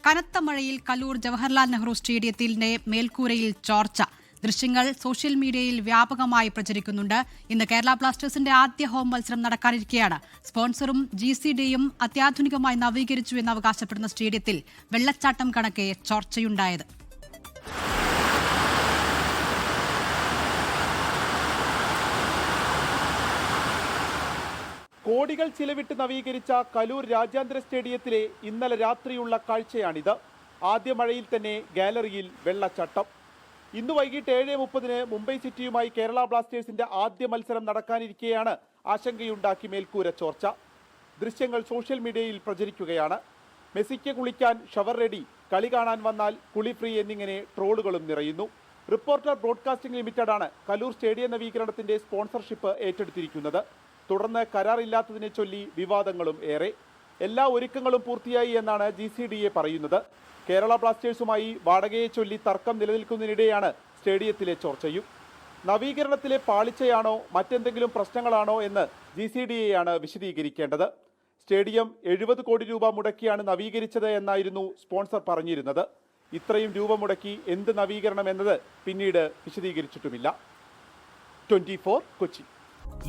കനത്ത മഴയിൽ കലൂർ ജവഹർലാൽ നെഹ്റു സ്റ്റേഡിയത്തിന്റെ മേൽക്കൂരയിൽ ചോർച്ച. ദൃശ്യങ്ങൾ സോഷ്യൽ മീഡിയയിൽ വ്യാപകമായി പ്രചരിക്കുന്നുണ്ട്. ഇന്ന് കേരള ബ്ലാസ്റ്റേഴ്സിന്റെ ആദ്യ ഹോം മത്സരം നടക്കാനിരിക്കെയാണ് സ്പോൺസറും GCDയും അത്യാധുനികമായി നവീകരിച്ചു എന്ന് അവകാശപ്പെടുന്ന സ്റ്റേഡിയത്തിൽ വെള്ളച്ചാട്ടം കണക്കെ ചോർച്ചയുണ്ടായത്. കോടികൾ ചിലവിട്ട് നവീകരിച്ച കലൂർ രാജ്യാന്തര സ്റ്റേഡിയത്തിലെ ഇന്നലെ രാത്രിയുള്ള കാഴ്ചയാണിത്. ആദ്യ മഴയിൽ തന്നെ ഗാലറിയിൽ വെള്ളച്ചാട്ടം. ഇന്ന് വൈകിട്ട് 7:30 മുംബൈ സിറ്റിയുമായി കേരള ബ്ലാസ്റ്റേഴ്സിന്റെ ആദ്യ മത്സരം നടക്കാനിരിക്കെയാണ് ആശങ്കയുണ്ടാക്കി മേൽക്കൂര ചോർച്ച. ദൃശ്യങ്ങൾ സോഷ്യൽ മീഡിയയിൽ പ്രചരിക്കുകയാണ്. മെസ്സിക്ക് കുളിക്കാൻ ഷവർ റെഡി, കളി കാണാൻ വന്നാൽ കുളി ഫ്രീ എന്നിങ്ങനെ ട്രോളുകളും നിറയുന്നു. റിപ്പോർട്ടർ ബ്രോഡ്കാസ്റ്റിംഗ് ലിമിറ്റഡാണ് കലൂർ സ്റ്റേഡിയം നവീകരണത്തിന്റെ സ്പോൺസർഷിപ്പ് ഏറ്റെടുത്തിരിക്കുന്നത്. തുടർന്ന് കരാറില്ലാത്തതിനെ ചൊല്ലി വിവാദങ്ങളും ഏറെ. എല്ലാ ഒരുക്കങ്ങളും പൂർത്തിയായി എന്നാണ് GCDA പറയുന്നത്. കേരള ബ്ലാസ്റ്റേഴ്സുമായി വാടകയെ ചൊല്ലി തർക്കം നിലനിൽക്കുന്നതിനിടെയാണ് സ്റ്റേഡിയത്തിലെ ചോർച്ചയും. നവീകരണത്തിലെ പാളിച്ചയാണോ മറ്റെന്തെങ്കിലും പ്രശ്നങ്ങളാണോ എന്ന് GCDAയാണ് വിശദീകരിക്കേണ്ടത്. സ്റ്റേഡിയം 70 കോടി രൂപ മുടക്കിയാണ് നവീകരിച്ചത് എന്നായിരുന്നു സ്പോൺസർ പറഞ്ഞിരുന്നത്. ഇത്രയും രൂപ മുടക്കി എന്ത് നവീകരണം എന്നത് പിന്നീട് വിശദീകരിച്ചിട്ടുമില്ല. 24 കൊച്ചി.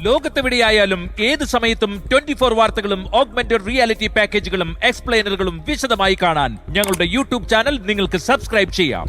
ലോകത്തെവിടെയായാലും ഏത് സമയത്തും 24 വാർത്തകളും ഓഗ്മെന്റഡ് റിയാലിറ്റി പാക്കേജുകളും എക്സ്പ്ലെയിനറുകളും വിശദമായി കാണാൻ ഞങ്ങളുടെ YouTube ചാനൽ നിങ്ങൾക്ക് സബ്സ്ക്രൈബ് ചെയ്യാം.